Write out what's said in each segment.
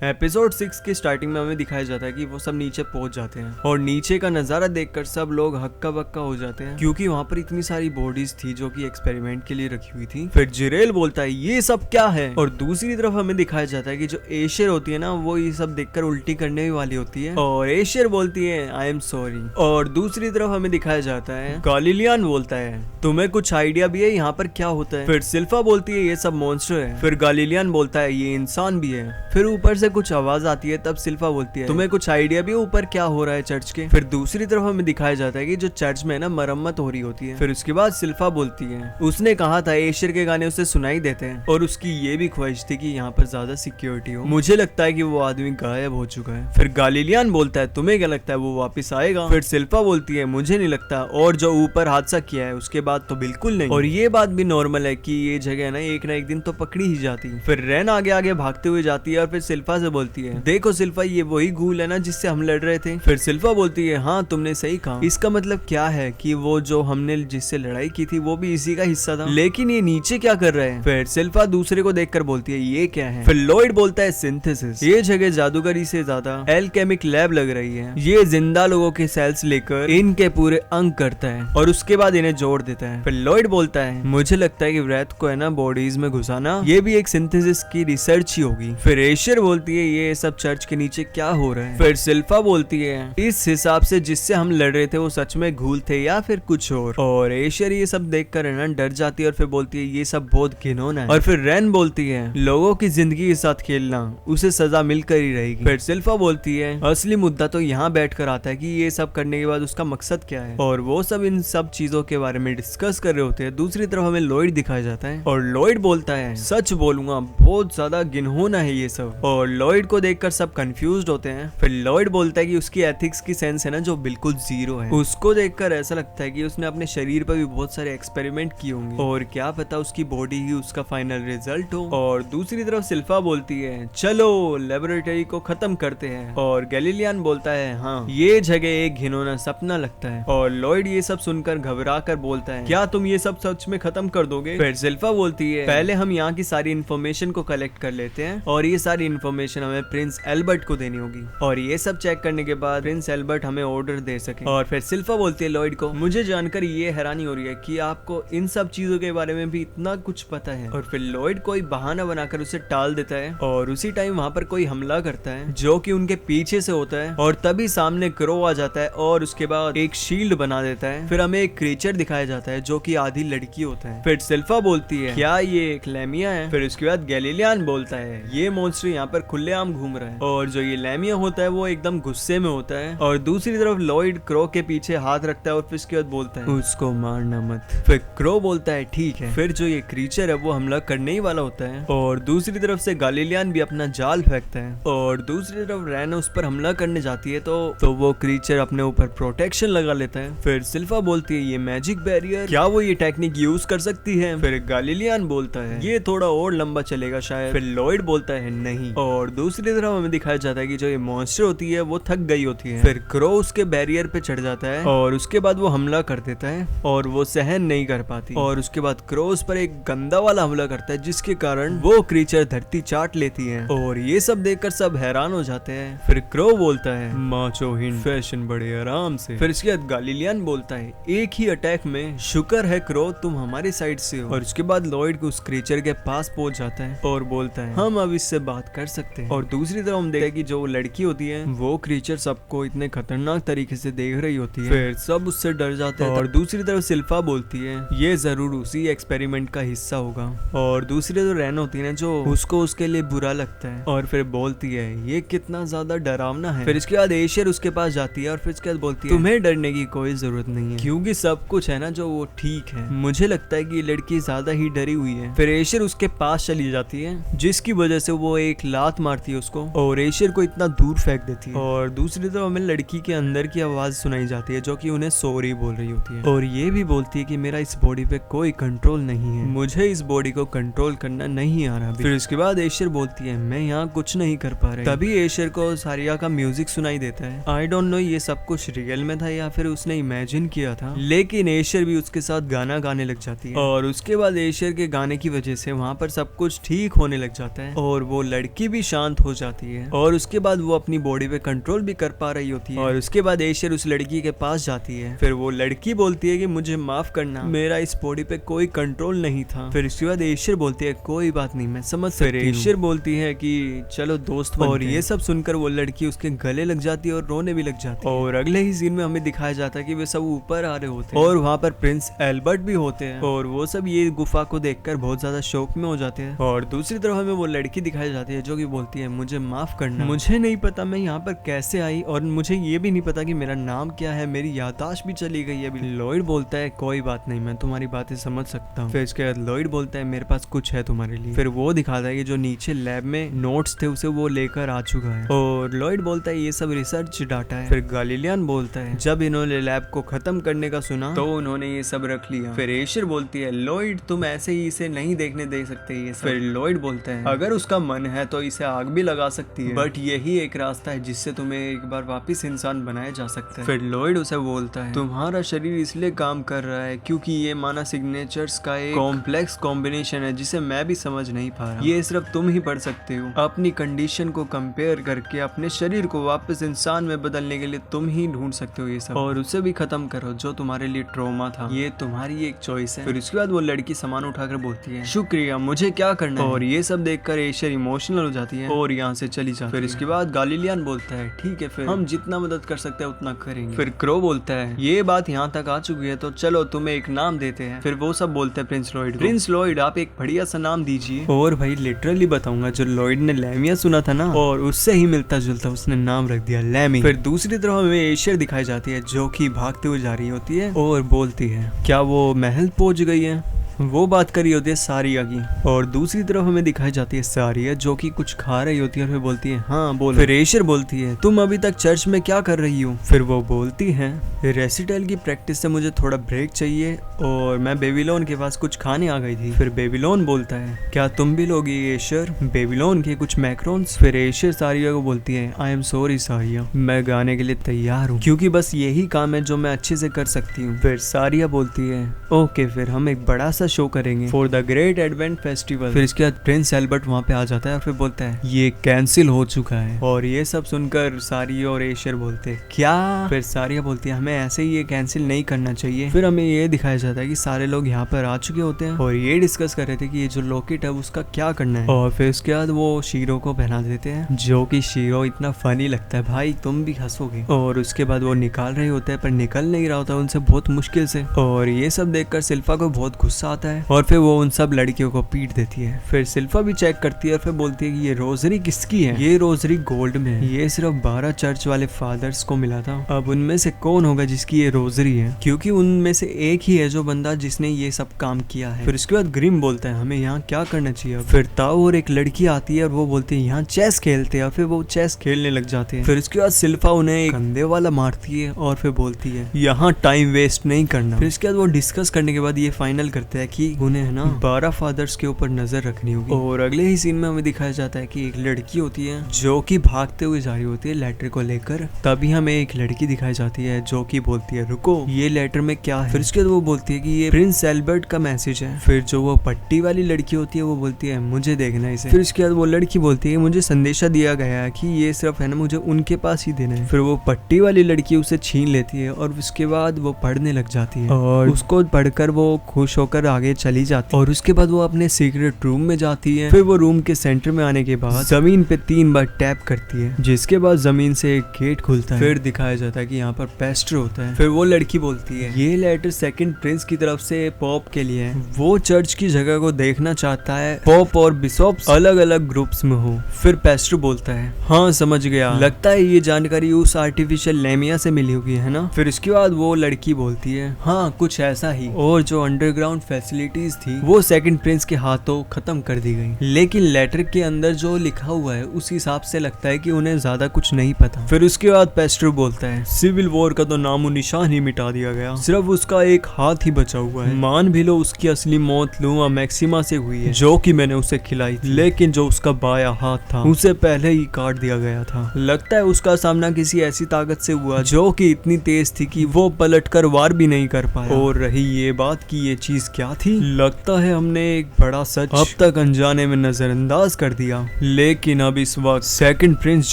Episode 6 की starting में हमें दिखाया जाता है कि वो सब नीचे पहुंच जाते हैं और नीचे का नजारा देखकर सब लोग हक्का बक्का हो जाते हैं क्योंकि वहाँ पर इतनी सारी बॉडीज थी जो कि एक्सपेरिमेंट के लिए रखी हुई थी। फिर जिरेल बोलता है ये सब क्या है, और दूसरी तरफ हमें दिखाया जाता है कि जो एशियर होती है ना वो ये सब देखकर उल्टी करने वाली होती है और एशियर बोलती है आई एम सॉरी। और दूसरी तरफ हमें दिखाया जाता है गालिलियन बोलता है तुम्हें कुछ आइडिया भी है यहाँ पर क्या होता है। फिर सिल्फा बोलती है ये सब मॉन्स्टर है। फिर गालिलियन बोलता है ये इंसान भी है। फिर ऊपर से कुछ आवाज आती है, तब सिल्फा बोलती है तुम्हें कुछ आइडिया भी है ऊपर क्या हो रहा है चर्च के। फिर दूसरी तरफ हमें दिखाया जाता है कि जो चर्च में ना मरम्मत हो रही होती है। फिर उसके बाद सिल्फा बोलती है उसने कहा था एशियर के गाने उसे सुनाई देते हैं और उसकी ये भी ख्वाहिश थी कि यहाँ पर ज्यादा सिक्योरिटी हो। मुझे लगता है कि वो आदमी गायब हो चुका है। फिर गालिलियन बोलता है तुम्हें क्या लगता है वो वापस आएगा। फिर सिल्फा बोलती है मुझे नहीं लगता, और जो ऊपर हादसा किया है उसके बाद तो बिल्कुल नहीं। और ये बात भी नॉर्मल है कि ये जगह ना एक दिन तो पकड़ी ही जाती। फिर रेन आगे आगे भागते हुए जाती है और फिर सिल्फा से बोलती है देखो सिल्फा ये वही घूल है ना जिससे हम लड़ रहे थे। फिर सिल्फा बोलती है हाँ तुमने सही कहा, इसका मतलब क्या है कि वो जो हमने जिससे लड़ाई की थी वो भी इसी का हिस्सा था, लेकिन ये नीचे क्या कर रहे हैं। फिर सिल्फा दूसरे को देखकर बोलती है ये क्या है। फिर लॉयड बोलता है सिंथेसिस, ये जगह जादूगरी से ज्यादा एल्केमिक लैब लग रही है। ये जिंदा लोगों के सेल्स लेकर इनके पूरे अंग करता है और उसके बाद इन्हें जोड़ देता है। फिर लॉयड बोलता है मुझे लगता है कि व्रेथ को है ना बॉडीज में घुसाना ये भी एक सिंथेसिस की रिसर्च ही होगी। फिर एशियर बोलती है ये सब चर्च के नीचे क्या हो रहा है। फिर सिल्फा बोलती है इस हिसाब से जिससे हम लड़ रहे थे वो सच में घूल थे या फिर कुछ और एशियर ये सब देखकर है ना डर जाती है और फिर बोलती है ये सब बहुत घिनौना है। और फिर रेन बोलती है लोगों की जिंदगी के साथ खेलना उसे सजा मिलकर ही रहेगी। फिर सिल्फा बोलती है असली मुद्दा तो यहाँ बैठ कर आता है कि ये सब करने के बाद उसका मकसद क्या है, और वो सब इन सब चीजों के बारे में डिस्कस कर रहे होते हैं। दूसरी तरफ हमें लॉयड दिखाया जाता है और लॉयड बोलता है सच बोलूंगा बहुत ज्यादा घिनौना है ये सब, और लॉयड को देखकर सब कंफ्यूज्ड होते हैं। फिर लॉयड बोलता है कि उसकी एथिक्स की सेंस है ना जो बिल्कुल जीरो है। उसको देखकर ऐसा लगता है कि उसने अपने शरीर पर भी बहुत सारे एक्सपेरिमेंट किए होंगे और क्या पता उसकी बॉडी ही उसका फाइनल रिजल्ट हो। और दूसरी तरफ सिल्फा बोलती है चलो लेबोरेटरी को खत्म करते हैं, और गैलीलियन बोलता है हाँ ये जगह एक घिनौना सपना लगता है। और लॉयड ये सब सुनकर घबरा कर बोलता है क्या तुम ये सब सच में खत्म कर दोगे। फिर सिल्फा बोलती है पहले हम यहाँ की सारी इन्फॉर्मेशन को कलेक्ट कर लेते हैं और ये सारी इन्फॉर्मेशन हमें प्रिंस एल्बर्ट को देनी होगी, और ये सब चेक करने के बाद प्रिंस एल्बर्ट हमें ऑर्डर दे सके। और फिर सिल्फा बोलती है लॉयड को मुझे जानकर ये हैरानी हो रही है कि आपको इन सब चीजों के बारे में भी इतना कुछ पता है। और फिर लॉयड कोई बहाना बनाकर उसे टाल देता है और उसी टाइम वहाँ पर कोई हमला करता है जो कि उनके पीछे से होता है, और तभी सामने क्रो आ जाता है और उसके बाद एक शील्ड बना देता है। फिर हमें एक क्रीचर दिखाया जाता है जो कि आधी लड़की होता है। फिर सिल्फा बोलती है क्या ये एक लैमिया है। फिर उसके बाद गैलीलियन बोलता है ये मॉन्स्टर यहाँ पर खुलेआम घूम रहा है, और जो ये लैमिया होता है वो एकदम गुस्से में होता है। और दूसरी तरफ लॉयड क्रो के पीछे हाथ रखता है और फिर उसके बाद बोलता है उसको मारना मत। फिर क्रो बोलता है ठीक है। फिर जो ये क्रीचर है वो हमला करने ही वाला होता है, और दूसरी तरफ से गैलीलियन भी अपना जाल फेंकता है, और दूसरी तरफ रैन उस पर हमला करने जाती है तो वो क्रीचर अपने ऊपर प्रोटेक्शन लगा लेता है। फिर सिल्फा बोलती है ये मैजिक बैरियर, क्या वो ये टेक्निक यूज कर सकती है। फिर गैलीलियन बोलता है ये थोड़ा और लंबा चलेगा शायद। फिर लॉयड बोलता है नहीं। और दूसरी तरफ हमें दिखाया जाता है कि जो ये मॉन्स्टर होती है वो थक गई होती है। फिर क्रो उसके बैरियर पे चढ़ जाता है और उसके बाद वो हमला कर देता है और वो सहन नहीं कर पाती, और उसके बाद क्रो उस पर एक गंदा वाला हमला करता है जिसके कारण वो क्रीचर धरती चाट लेती है, और ये सब देखकर सब हैरान हो जाते हैं। फिर क्रो बोलता है माचो हिंड फैशन बड़े आराम से। फिर इसके बाद गैलीलियन बोलता है एक ही अटैक में शुक्र है क्रो तुम हमारी साइड से हो। और उसके बाद लॉयड उस क्रीचर के पास पहुंच जाता है और बोलता है हम अब इससे बात कर सकते हैं। और दूसरी तरफ हम देखते हैं कि जो लड़की होती है वो क्रीचर सबको इतने खतरनाक तरीके से देख रही होती है, फिर सब उससे डर जाते हैं। और दूसरी तरफ सिल्फा बोलती है ये जरूर उसी एक्सपेरिमेंट का हिस्सा होगा, और दूसरी तरफ रैन होती है जो उसको उसके लिए बुरा लगता है और फिर बोलती है ये कितना ज्यादा डरावना है। फिर इसके बाद एशियर उसके पास जाती है और फिर इसके बाद बोलती है तुम्हें डरने की कोई जरूरत नहीं है क्योंकि सब कुछ है ना जो वो ठीक है। मुझे लगता है कि ये लड़की ज्यादा ही डरी हुई है। फिर एशियर उसके पास चली जाती है जिसकी वजह से वो एक लात मारती है उसको और एशियर को इतना दूर फेंक देती है। और दूसरी तरफ हमें लड़की के अंदर की आवाज सुनाई जाती है जो कि उन्हें सॉरी बोल रही होती है, और ये भी बोलती है कि मेरा इस बॉडी पे कोई कंट्रोल नहीं है, मुझे इस बॉडी को कंट्रोल करना नहीं आ रहा। फिर उसके बाद एशियर बोलती है मैं यहाँ कुछ नहीं कर पा रही। तभी एशियर को सारिया का म्यूजिक सुनाई देता है। आई डोंट नो ये सब कुछ रियल में था या फिर उसने इमेजिन किया था, लेकिन एशियर भी उसके साथ गाना गाने लग जाती है, और उसके बाद एशियर के गाने की वजह से वहाँ पर सब कुछ ठीक होने लग जाता है और वो लड़की भी शांत हो जाती है और उसके बाद वो अपनी बॉडी पे कंट्रोल भी कर पा रही होती है। और उसके बाद एशर उस लड़की के पास जाती है। फिर वो लड़की बोलती है कि मुझे माफ करना, मेरा इस बॉडी पे कोई कंट्रोल नहीं था। फिर उसके बाद एशर बोलती है कोई बात नहीं, मैं समझ सकती हूँ। एशर बोलती है कि चलो दोस्त बनते हैं। और ये सब सुनकर वो लड़की उसके गले लग जाती है और रोने भी लग जाती है। और अगले ही सीन में हमें दिखाया जाता है कि वे सब ऊपर आ रहे होते हैं और वहाँ पर प्रिंस एल्बर्ट भी होते हैं और वो सब ये गुफा को देखकर बहुत ज्यादा शौक में हो जाते हैं। और दूसरी तरफ हमें वो लड़की दिखाई जाती है जो कि बोलती है मुझे माफ करना, मुझे नहीं पता मैं यहाँ पर कैसे आई और मुझे ये भी नहीं पता कि मेरा नाम क्या है, मेरी याददाश्त भी चली गई है। लॉयड बोलता है कोई बात नहीं, मैं तुम्हारी बातें समझ सकता हूँ। फिर इसके बाद लॉयड बोलता है मेरे पास कुछ है तुम्हारे लिए। फिर वो दिखाता है कि जो नीचे लैब में नोट्स थे उसे वो लेकर आ चुका है और लॉयड बोलता है ये सब रिसर्च डाटा है। फिर गैलीलियन बोलता है जब इन्होंने लैब को खत्म करने का सुना तो उन्होंने ये सब रख लिया। फिर एशर बोलती है लॉयड तुम ऐसे ही इसे नहीं देखने दे सकते ये सब। फिर लॉयड बोलता है अगर उसका मन है तो इसे आग भी लगा सकती है, बट यही एक रास्ता है जिससे तुम्हें एक बार वापस इंसान बनाया जा सकता है। फिर लॉयड उसे बोलता है तुम्हारा शरीर इसलिए काम कर रहा है क्योंकि ये माना सिग्नेचर्स का एक कॉम्प्लेक्स कॉम्बिनेशन है जिसे मैं भी समझ नहीं पा रहा, ये सिर्फ तुम ही पढ़ सकते हो। अपनी कंडीशन को कंपेयर करके अपने शरीर को वापस इंसान में बदलने के लिए तुम ही ढूंढ सकते हो ये सब, और उसे भी खत्म करो जो तुम्हारे लिए ट्रॉमा था, ये तुम्हारी एक चॉइस है। फिर उसके बाद वो लड़की सामान उठाकर बोलती है शुक्रिया, मुझे क्या करना है। और ये सब देखकर एशर इमोशनल हो जाती है और यहाँ से चली जाती है। फिर इसके बाद गैलीलियन बोलता है ठीक है फिर हम जितना मदद कर सकते हैं उतना करेंगे। फिर क्रो बोलता है ये बात यहाँ तक आ चुकी है तो चलो तुम्हें एक नाम देते हैं। फिर वो सब बोलते हैं प्रिंस लॉयड, प्रिंस लॉयड आप एक बढ़िया सा नाम दीजिए। और भाई लिटरली बताऊंगा जो लॉयड ने लैमिया सुना था ना और उससे ही मिलता जुलता उसने नाम रख दिया लैमी। फिर दूसरी तरफ हमें एशर दिखाई जाती है जो कि भागते हुए जा रही होती है और बोलती है क्या वो महल पहुंच गई है, वो बात करी होती है सारिया की। और दूसरी तरफ हमें दिखाई जाती है सारिया जो कि कुछ खा रही होती है और फिर बोलती है हाँ बोलो। फिर एशर बोलती है तुम अभी तक चर्च में क्या कर रही हो। फिर वो बोलती है रेसिटल की प्रैक्टिस से मुझे थोड़ा ब्रेक चाहिए और मैं बेबीलोन के पास कुछ खाने आ गई थी। फिर बेबीलोन बोलता है क्या तुम भी लोगी एशर बेबीलोन के कुछ मैक्रोन्स। फिर एशर सारिया को बोलती है आई एम सॉरी सारिया, मैं गाने के लिए तैयार हूँ क्योंकि बस यही काम है जो मैं अच्छे से कर सकती हूँ। फिर सारिया बोलती है ओके फिर हम एक बड़ा सा शो करेंगे for the great advent festival. फिर इसके बाद प्रिंस एल्बर्ट वहाँ पे आ जाता है और फिर बोलता है ये कैंसिल हो चुका है। और ये सब सुनकर सारिया और एशर बोलते हैं क्या। फिर सारिया बोलती है हमें ऐसे ही ये कैंसिल नहीं करना चाहिए। फिर हमें ये दिखाया जाता है कि सारे लोग यहाँ पर आ चुके होते हैं और ये डिस्कस कर रहे थे कि ये जो लॉकेट है उसका क्या करना है। और फिर उसके बाद वो शीरो को पहना देते हैं जो कि शीरो इतना फनी लगता है, भाई तुम भी हंसोगे। और उसके बाद वो निकाल रहे होते हैं पर निकल नहीं रहा होता उनसे बहुत मुश्किल से। और ये सब देखकर सिल्फा को बहुत गुस्सा आता है और फिर वो उन सब लड़कियों को पीट देती है। फिर सिल्फा भी चेक करती है और फिर बोलती है कि ये रोजरी किसकी है। ये रोजरी गोल्ड में है, ये सिर्फ 12 चर्च वाले फादर्स को मिला था। अब उनमें से कौन होगा जिसकी ये रोजरी है, क्योंकि उनमें से एक ही है जो बंदा जिसने ये सब काम किया है। फिर उसके बाद ग्रिम बोलता है हमें यहाँ क्या करना चाहिए। फिर ताऊ और एक लड़की आती है और वो बोलती है यहाँ चेस खेलते हैं और फिर वो चेस खेलने लग जाते हैं। फिर उसके बाद सिल्फा उन्हें एक कंधे वाला मारती है और फिर बोलती है यहाँ टाइम वेस्ट नहीं करना। फिर उसके बाद वो डिस्कस करने के बाद ये फाइनल करते हैं कि उन्हें है ना 12 फादर्स के ऊपर नजर रखनी होगी। और अगले ही सीन में हमें दिखाया जाता है कि एक लड़की होती है जो कि भागते हुए जा रही होती है लेटर को लेकर। तभी हमें एक लड़की दिखाई जाती है जो कि बोलती है रुको ये लेटर में क्या है। फिर उसके बाद वो बोलती है कि ये प्रिंस एल्बर्ट का मैसेज है। फिर जो वो पट्टी वाली लड़की होती है वो बोलती है मुझे देखना है इसे। फिर उसके बाद वो लड़की बोलती है मुझे संदेशा दिया गया है कि ये सिर्फ है ना मुझे उनके पास ही देना है। फिर वो पट्टी वाली लड़की उसे छीन लेती है और उसके बाद वो पढ़ने लग जाती है और उसको पढ़कर वो खुश होकर आगे चली जाती है। और उसके बाद वो अपने सीक्रेट रूम में जाती है। फिर वो रूम के सेंटर में आने के बाद जमीन पे 3 बार टैप करती है जिसके बाद जमीन से एक गेट खुलता है। फिर दिखाया जाता है कि यहाँ पर पेस्टर होता है। फिर वो लड़की बोलती है ये लेटर सेकंड प्रिंस की तरफ से पॉप के लिए है, वो चर्च की जगह को देखना चाहता है, पॉप और बिशॉप्स अलग अलग ग्रुप्स में हो। फिर पेस्टर बोलता है हाँ समझ गया, लगता है ये जानकारी उस आर्टिफिशियल लेमिया से मिली होगी है ना। फिर उसके बाद वो लड़की बोलती है हाँ कुछ ऐसा ही, और जो अंडरग्राउंड फैसिलिटीज थी वो सेकंड प्रिंस के हाथों खत्म कर दी गई। लेकिन लेटर के अंदर जो लिखा हुआ है उस हिसाब से लगता है कि उन्हें ज्यादा कुछ नहीं पता। फिर उसके बाद पेस्टर बोलता है सिविल वॉर का तो नामो निशान ही मिटा दिया गया, सिर्फ उसका एक हाथ ही बचा हुआ है। मान भी लो उसकी असली मौत लुआ मैक्सिमा से हुई है जो कि मैंने उसे खिलाई थी, लेकिन जो उसका बाया हाथ था उसे पहले ही काट दिया गया था। लगता है उसका सामना किसी ऐसी ताकत से हुआ जो कि इतनी तेज थी कि वो पलट कर वार भी नहीं कर पाया। और रही ये बात कि ये चीज क्या साथ ही लगता है हमने एक बड़ा सच अब तक अनजाने में नजरअंदाज कर दिया। लेकिन अब इस वक्त सेकंड प्रिंस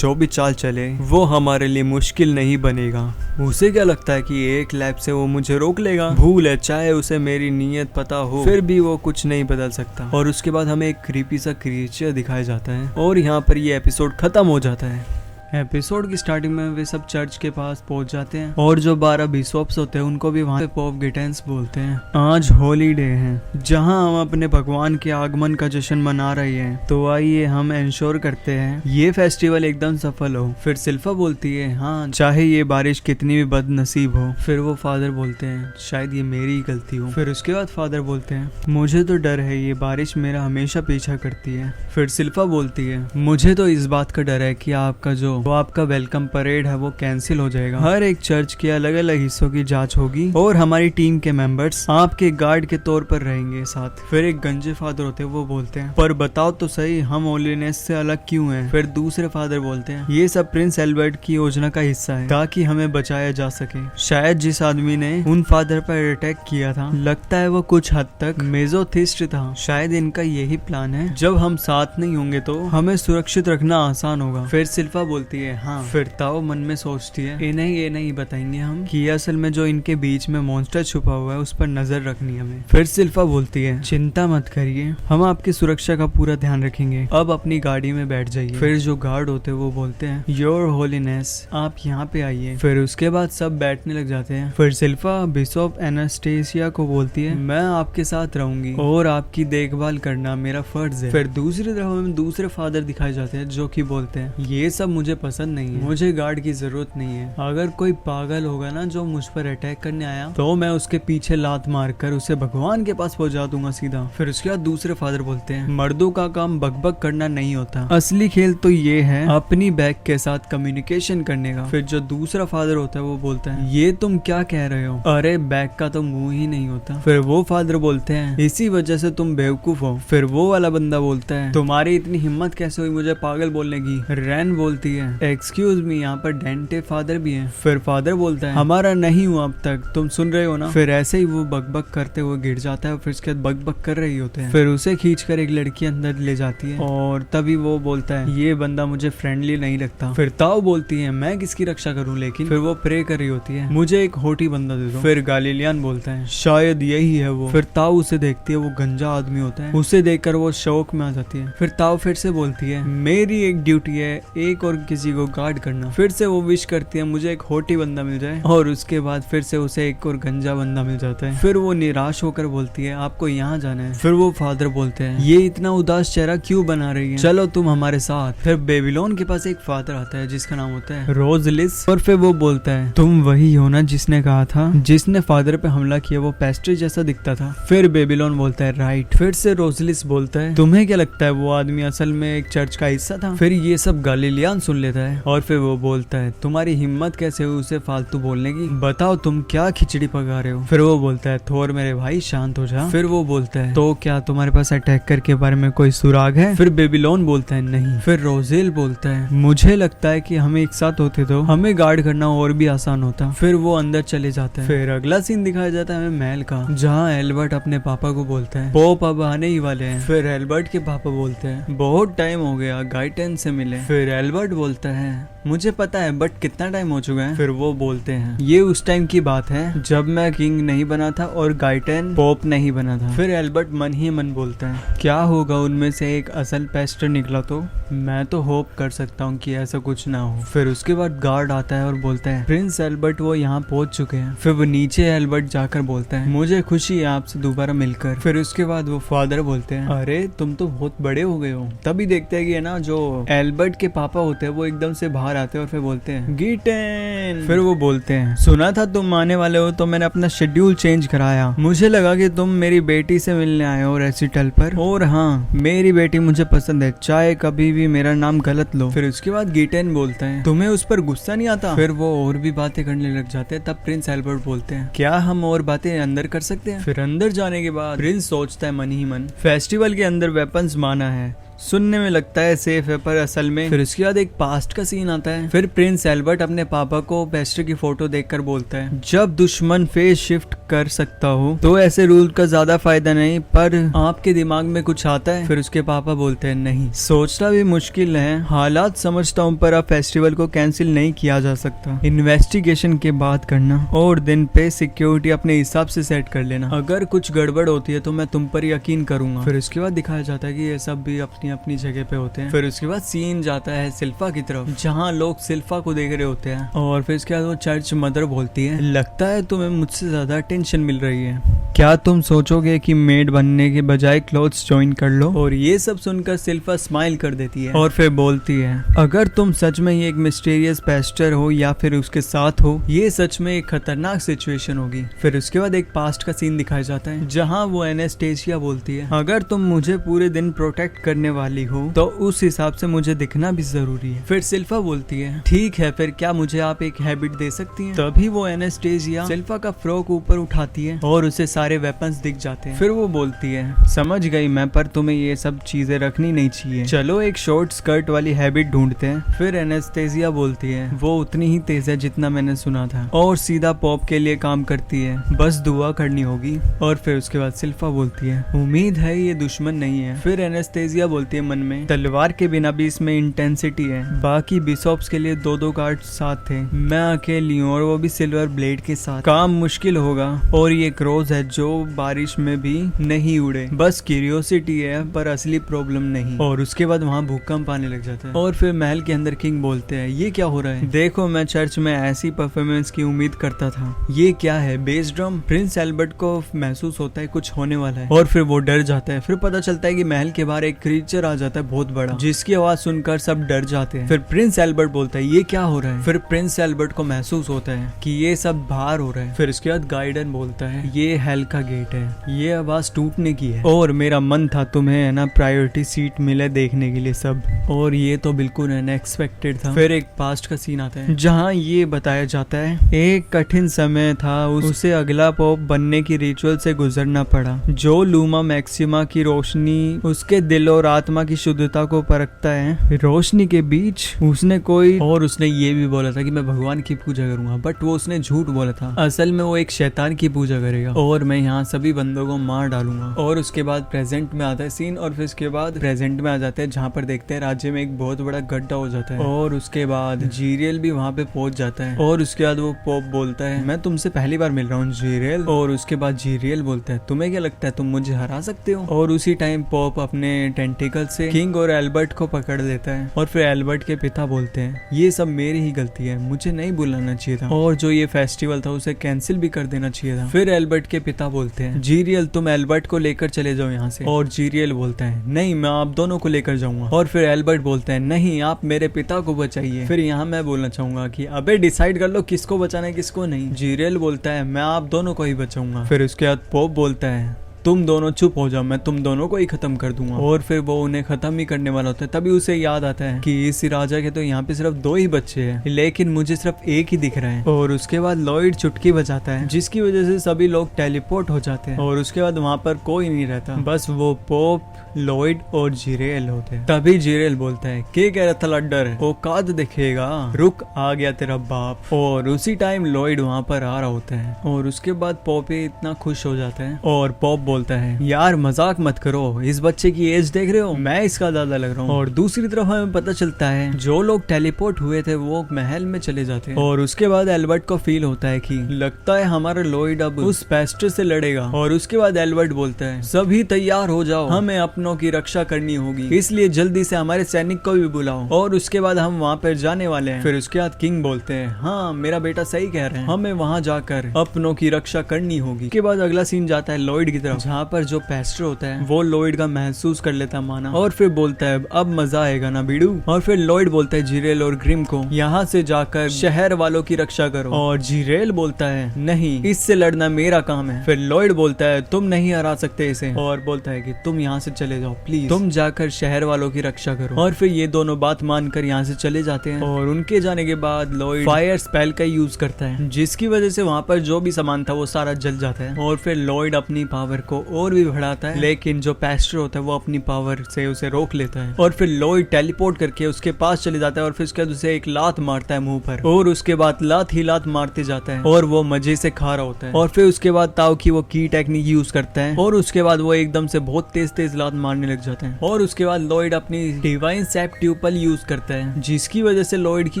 जो भी चाल चले वो हमारे लिए मुश्किल नहीं बनेगा। उसे क्या लगता है कि एक लैप से वो मुझे रोक लेगा? भूल है, चाहे उसे मेरी नीयत पता हो फिर भी वो कुछ नहीं बदल सकता। और उसके बाद हमें एक क्रीपी सा क्रिएचर दिखाया जाता है और यहाँ पर ये एपिसोड खत्म हो जाता है। एपिसोड की स्टार्टिंग में वे सब चर्च के पास पहुंच जाते हैं और जो 12 बिशॉप्स होते हैं उनको भी वहाँ पे पॉप गिटेंस बोलते हैं। आज हॉलीडे है जहाँ हम अपने भगवान के आगमन का जश्न मना रहे हैं, तो आइए हम इंश्योर करते हैं ये फेस्टिवल एकदम सफल हो। फिर सिल्फा बोलती है हाँ, चाहे ये बारिश कितनी भी बदनसीब हो। फिर वो फादर बोलते हैं शायद ये मेरी ही गलती हो। फिर उसके बाद फादर बोलते हैं मुझे तो डर है ये बारिश मेरा हमेशा पीछा करती है। फिर सिल्फा बोलती है मुझे तो इस बात का डर है कि आपका जो वो आपका वेलकम परेड है वो कैंसिल हो जाएगा। हर एक चर्च के अलग अलग हिस्सों की जांच होगी और हमारी टीम के मेंबर्स आपके गार्ड के तौर पर रहेंगे साथ। फिर एक गंजे फादर होते हैं वो बोलते हैं पर बताओ तो सही हम होलीनेस से अलग क्यों हैं? फिर दूसरे फादर बोलते हैं ये सब प्रिंस एल्बर्ट की योजना का हिस्सा है ताकि हमें बचाया जा सके। शायद जिस आदमी ने उन फादर पर अटैक किया था लगता है वो कुछ हद तक मेजोथिस्ट था। शायद इनका यही प्लान है, जब हम साथ नहीं होंगे तो हमें सुरक्षित रखना आसान होगा। फिर सिल्फा बोलती है हाँ। फिर ताओ मन में सोचती है इन्हें ये नहीं बताएंगे हम कि असल में जो इनके बीच में मॉन्स्टर छुपा हुआ है उस पर नजर रखनी हमें। फिर सिल्फा बोलती है चिंता मत करिए, हम आपकी सुरक्षा का पूरा ध्यान रखेंगे, अब अपनी गाड़ी में बैठ जाइए। फिर जो गार्ड होते हैं वो बोलते हैं योर होलीनेस आप यहाँ पे आइए। फिर उसके बाद सब बैठने लग जाते हैं। फिर सिल्फा बिशॉप एनास्टेसिया को बोलती है मैं आपके साथ रहूंगी और आपकी देखभाल करना मेरा फर्ज है। फिर दूसरी तरफ हमें दूसरे फादर दिखाए जाते हैं जो कि बोलते हैं ये सब मुझे पसंद नहीं है, मुझे गार्ड की जरूरत नहीं है। अगर कोई पागल होगा ना जो मुझ पर अटैक करने आया तो मैं उसके पीछे लात मारकर उसे भगवान के पास पहुंचा दूंगा सीधा। फिर उसके बाद दूसरे फादर बोलते हैं मर्दों का काम बकबक करना नहीं होता, असली खेल तो ये है अपनी बैक के साथ कम्युनिकेशन करने का। फिर जो दूसरा फादर होता है वो बोलता है ये तुम क्या कह रहे हो, अरे बैक का तो मुंह ही नहीं होता। फिर वो फादर बोलते हैं इसी वजह से तुम बेवकूफ हो। फिर वो वाला बंदा बोलता है तुम्हारी इतनी हिम्मत कैसे हुई मुझे पागल बोलने की। रैन बोलती है एक्सक्यूज मी यहाँ पर डेंटे फादर भी हैं। फिर फादर बोलता है हमारा नहीं हुआ अब तक, तुम सुन रहे हो ना। फिर ऐसे ही वो बकबक करते हुए गिर जाता है। फिर उसके बाद बकबक कर रही होते हैं। फिर उसे खींचकर एक लड़की अंदर ले जाती है और तभी वो बोलता है ये बंदा मुझे फ्रेंडली नहीं लगता। फिर ताओ बोलती है मैं किसकी रक्षा करूं, लेकिन फिर वो प्रे कर रही होती है मुझे एक होटी बंदा दे दो। फिर गालिलियन बोलता है शायद यही है वो। फिर ताओ उसे देखती है, वो गंजा आदमी होता है। उसे देखकर वो शौक में आ जाती है। फिर ताओ फिर से बोलती है मेरी एक ड्यूटी है एक और किसी को गार्ड करना। फिर से वो विश करती है मुझे एक होटी बंदा मिल जाए और उसके बाद फिर से उसे एक और गंजा बंदा मिल जाता है। फिर वो निराश होकर बोलती है आपको यहाँ जाना है। फिर वो फादर बोलते हैं ये इतना उदास चेहरा क्यों बना रही है, चलो तुम हमारे साथ। फिर बेबीलोन के पास एक फादर आता है जिसका नाम होता है रोजलिस और फिर वो बोलता है तुम वही हो ना जिसने कहा था जिसने फादर पे हमला किया वो पेस्ट्री जैसा दिखता था। फिर बेबीलोन बोलता है राइट। फिर से रोजलिस बोलता है तुम्हें क्या लगता है वो आदमी असल में एक चर्च का हिस्सा था। फिर ये सब गालिलियन सुन लेता है और फिर वो बोलता है तुम्हारी हिम्मत कैसे हुई उसे फालतू बोलने की, बताओ तुम क्या खिचड़ी पका रहे हो। फिर वो बोलता है थोर मेरे भाई शांत हो जा। फिर वो बोलता है तो क्या तुम्हारे पास अटैकर के बारे में कोई सुराग है। फिर बेबीलोन बोलता है नहीं। फिर रोजेल बोलता है मुझे लगता है कि हम एक साथ होते तो हमें गार्ड करना और भी आसान होता। फिर वो अंदर चले जाता है। फिर अगला सीन दिखाया जाता है हमें महल का, जहाँ एल्बर्ट अपने पापा को बोलता है पोप अब आने ही वाले हैं। फिर एल्बर्ट के पापा बोलते हैं बहुत टाइम हो गया गाइटेन से मिले। फिर एल्बर्ट बोलता है मुझे पता है बट कितना टाइम हो चुका है। फिर वो बोलते हैं ये उस टाइम की बात है जब मैं किंग नहीं बना था और गाइटेन पोप नहीं बना था। फिर एल्बर्ट मन ही मन बोलता है क्या होगा उनमें से एक असल पेस्टर निकला तो मैं तो होप कर सकता हूँ कि ऐसा कुछ ना हो। फिर उसके बाद गार्ड आता है और बोलता है प्रिंस एल्बर्ट वो यहाँ पहुंच चुके हैं। फिर वो नीचे एल्बर्ट जाकर बोलता है मुझे खुशी है आपसे दोबारा मिलकर। फिर उसके बाद वो फादर बोलते हैं अरे तुम तो बहुत बड़े हो गए हो। तभी देखते हैं कि है ना जो एल्बर्ट के पापा होते हैं वो एकदम से बाहर आते हैं और फिर बोलते हैं गिटेन। फिर वो बोलते हैं सुना था तुम आने वाले हो तो मैंने अपना शेड्यूल चेंज कराया, मुझे लगा कि तुम मेरी बेटी से मिलने आए हो रेसिटल पर, और हाँ मेरी बेटी मुझे पसंद है, चाहे कभी भी मेरा नाम गलत लो। फिर उसके बाद गिटेन बोलता है तुम्हें उस पर गुस्सा नहीं आता। फिर वो और भी बातें करने लग जाते हैं। तब प्रिंस एल्बर्ट बोलते हैं क्या हम और बातें अंदर कर सकते हैं। फिर अंदर जाने के बाद प्रिंस सोचता है मन ही मन फेस्टिवल के अंदर वेपन्स माना है, सुनने में लगता है सेफ है पर असल में। फिर उसके बाद एक पास्ट का सीन आता है। फिर प्रिंस एल्बर्ट अपने पापा को पेस्टर की फोटो देखकर बोलता है, जब दुश्मन फेस शिफ्ट कर सकता हो तो ऐसे रूल का ज्यादा फायदा नहीं, पर आपके दिमाग में कुछ आता है? फिर उसके पापा बोलते हैं, नहीं, सोचना भी मुश्किल है, हालात समझता हूँ, पर अब फेस्टिवल को कैंसिल नहीं किया जा सकता। इन्वेस्टिगेशन के बाद करना और दिन पे सिक्योरिटी अपने हिसाब से सेट कर लेना। अगर कुछ गड़बड़ होती है तो मैं तुम पर यकीन करूंगा। फिर उसके बाद दिखाया जाता है कि ये सब भी अपनी अपनी जगह पे होते हैं। फिर उसके बाद सीन जाता है सिल्फा की तरफ, जहाँ लोग सिल्फा को देख रहे होते हैं। और फिर उसके बाद वो चर्च मदर बोलती है, लगता है तुम्हें मुझसे ज्यादा टेंशन मिल रही है, क्या तुम सोचोगे कि मेड बनने के बजाय क्लोथ्स ज्वाइन कर लो? और ये सब सुनकर सिल्फा स्माइल कर देती है और फिर बोलती है, अगर तुम सच में ये एक मिस्टीरियस पेस्टर हो या फिर उसके साथ हो, ये सच में एक खतरनाक सिचुएशन होगी। फिर उसके बाद एक पास्ट का सीन दिखाया जाता है, जहाँ वो एनास्टेसिया बोलती है, अगर तुम मुझे पूरे दिन प्रोटेक्ट करने वाली हो तो उस हिसाब से मुझे दिखना भी जरूरी है। फिर सिल्फा बोलती है, ठीक है, फिर क्या मुझे आप एक हैबिट दे सकती हैं? तभी वो एनास्टेसिया सिल्फा का फ्रॉक ऊपर उठाती है और उसे सारे वेपन्स दिख जाते हैं। फिर वो बोलती है, समझ गई मैं, पर तुम्हें ये सब चीजें रखनी नहीं चाहिए, चलो एक शॉर्ट स्कर्ट वाली हैबिट ढूंढते हैं। फिर एनास्टेसिया बोलती है, वो उतनी ही तेज है जितना मैंने सुना था और सीधा पॉप के लिए काम करती है, बस दुआ करनी होगी। और फिर उसके बाद सिल्फा बोलती है, उम्मीद है ये दुश्मन नहीं है। फिर एनास्टेसिया बोलती है मन में, तलवार के बिना भी इसमें इंटेंसिटी है, बाकी बिशॉप्स के लिए 2-2 गार्ड साथ थे, मैं अकेली हूँ और वो भी सिल्वर ब्लेड के साथ, काम मुश्किल होगा। और ये क्रोज है जो बारिश में भी नहीं उड़े, बस क्यूरियोसिटी है पर असली प्रॉब्लम नहीं। और उसके बाद वहाँ भूकंप आने लग जाता है और फिर महल के अंदर किंग बोलते हैं, ये क्या हो रहा है? देखो, मैं चर्च में ऐसी परफॉर्मेंस की उम्मीद करता था, ये क्या है? Base drum? प्रिंस एल्बर्ट को महसूस होता है कुछ होने वाला है और फिर वो डर जाता है। फिर पता चलता है कि महल के बाहर एक क्रीचर आ जाता है बहुत बड़ा, जिसकी आवाज सुनकर सब डर जाते हैं। फिर प्रिंस एल्बर्ट बोलता है, ये क्या हो रहा है? फिर प्रिंस एल्बर्ट को महसूस होता है कि ये सब बाहर हो रहा है। फिर उसके बाद गाइडन बोलता है, ये हेल का गेट है, ये आवाज टूटने की है और मेरा मन था तुम्हें है ना प्रायोरिटी सीट मिले देखने के लिए सब, और ये तो बिल्कुल अनएक्सपेक्टेड था। फिर एक पास्ट का सीन आता है जहाँ ये बताया जाता है, एक कठिन समय था, उसे अगला पॉप बनने की रिचुअल से गुजरना पड़ा, जो लूमा मैक्सिमा की रोशनी उसके दिल और आत्मा की शुद्धता को परखता है। रोशनी के बीच उसने ये भी बोला था कि मैं भगवान की पूजा करूंगा, बट वो उसने झूठ बोला था, असल में वो एक शैतान की पूजा करेगा और मैं यहाँ सभी बंदों को मार डालूंगा। और उसके बाद प्रेजेंट में आता है सीन और फिर उसके बाद प्रेजेंट में आ जाते हैं जहाँ पर देखते हैं राज्य में एक बहुत बड़ा गड्ढा हो जाता है और उसके बाद जीरियल भी वहाँ पे पहुंच जाता है। और उसके बाद वो पॉप बोलता है, मैं तुमसे पहली बार मिल रहा हूँ जीरियल। और उसके बाद जीरियल बोलता है, तुम्हें क्या लगता है तुम मुझे हरा सकते हो? और उसी टाइम पॉप अपने टेंटिकल से किंग और एल्बर्ट को पकड़ लेता है और फिर एल्बर्ट के पिता बोलते हैं, ये सब मेरी ही गलती है, मुझे नहीं बुलाना चाहिए था और जो ये फेस्टिवल था उसे कैंसिल भी कर देना चाहिए था। फिर एल्बर्ट के पिता बोलते हैं, जीरियल तुम एल्बर्ट को लेकर चले जाओ यहाँ से। और जीरियल बोलता है, नहीं, मैं आप दोनों को लेकर जाऊंगा। और फिर एल्बर्ट बोलता है, नहीं, आप मेरे पिता को बचाइए। फिर यहाँ मैं बोलना चाहूंगा कि अबे डिसाइड कर लो किसको बचाना है किसको नहीं। जीरियल बोलता है, मैं आप दोनों को ही बचाऊंगा। फिर उसके बाद पोप बोलता है, तुम दोनों चुप हो जाओ, मैं तुम दोनों को ही खत्म कर दूंगा। और फिर वो उन्हें खत्म ही करने वाला होता है। तभी उसे याद आता है कि इस राजा के तो यहाँ पे सिर्फ 2 ही बच्चे हैं, लेकिन मुझे सिर्फ एक ही दिख रहा है। और उसके बाद लॉयड चुटकी बजाता है, जिसकी वजह से सभी लोग टेलीपोर्ट हो जाते हैं और उसके बाद वहाँ पर कोई नहीं रहता, बस वो पोप, लॉयड और जीरेल होते हैं। तभी जीरेल बोलता है, क्या कह रहा था लड्डर, औकात दिखेगा, रुक, आ गया तेरा बाप। और उसी टाइम लॉयड वहाँ पर आ रहा होता है और उसके बाद पॉपी इतना खुश हो जाता है और पॉप बोलता है, यार मजाक मत करो, इस बच्चे की एज देख रहे हो, मैं इसका दादा लग रहा हूँ। और दूसरी तरफ हमें पता चलता है जो लोग टेलीपोर्ट हुए थे वो महल में चले जाते हैं। और उसके बाद एल्बर्ट को फील होता है कि लगता है हमारा लॉयड अब उस पेस्टर से लड़ेगा। और उसके बाद एल्बर्ट बोलता है, सभी तैयार हो जाओ, हमें अपनों की रक्षा करनी होगी, इसलिए जल्दी से हमारे सैनिक को भी बुलाओ। और उसके बाद हम वहाँ पर जाने वाले हैं। फिर उसके बाद किंग बोलते हैं, हाँ मेरा बेटा सही कह रहे हैं, हमें वहाँ जाकर अपनों की रक्षा करनी होगी। उसके बाद अगला सीन जाता है लॉयड की तरफ, जहाँ पर जो पेस्टर होता है वो लॉयड का महसूस कर लेता माना और फिर बोलता है, अब मजा आएगा ना बीड़ू। और फिर लॉयड बोलता है जीरेल और ग्रिम को, यहाँ से जाकर शहर वालों की रक्षा करो। और जीरेल बोलता है, नहीं, इससे लड़ना मेरा काम है। फिर लॉयड बोलता है, तुम नहीं हरा सकते इसे। और बोलता है कि तुम यहाँ से चले जाओ प्लीज, तुम जाकर शहर वालों की रक्षा करो। और फिर ये दोनों बात मानकर यहाँ से चले जाते हैं। और उनके जाने के बाद लॉयड फायर स्पेल का यूज करता है, जिसकी वजह से वहाँ पर जो भी सामान था वो सारा जल जाता है। और फिर लॉयड अपनी पावर को और भी बढ़ाता है, लेकिन जो पेस्टर होता है वो अपनी पावर से उसे रोक लेता है। और फिर लॉयड टेलीपोर्ट करके उसके पास चले जाता है और फिर उसके बाद उसे एक लात मारता है मुंह पर, और उसके बाद लात ही लात मारते जाता है और वो मजे से खा रहा होता है। और फिर उसके बाद ताओ की वो की टेक्निक यूज करता है और उसके बाद वो एकदम से बहुत तेज तेज लात मारने लग जाते हैं। और उसके बाद लॉयड अपनी डिवाइन सेप्ट्यूपल यूज करता है, जिसकी वजह से लॉयड की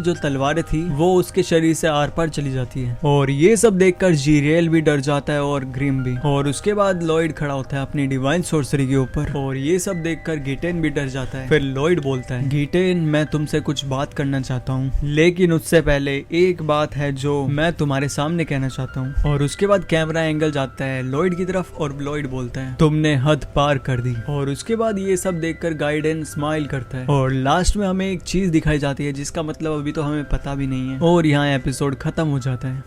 जो तलवारें थी वो उसके शरीर से आर पार चली जाती है। और ये सब देखकर जीरियल भी डर जाता है और ग्रिम भी। और उसके बाद लॉयड खड़ा होता है अपनी डिवाइन सोर्सरी के ऊपर, और ये सब देखकर गिटेन भी डर जाता है। फिर लॉयड बोलता है, गिटेन मैं तुमसे कुछ बात करना चाहता हूँ, लेकिन उससे पहले एक बात है जो मैं तुम्हारे सामने कहना चाहता हूँ। और उसके बाद कैमरा एंगल जाता है लॉयड की तरफ और लॉयड बोलता है, तुमने हद पार कर दी। और उसके बाद ये सब देखकर गाइडेन स्माइल करता है और लास्ट में हमें एक चीज दिखाई जाती है जिसका मतलब अभी तो हमें पता भी नहीं है, और यहाँ एपिसोड खत्म हो जाता है।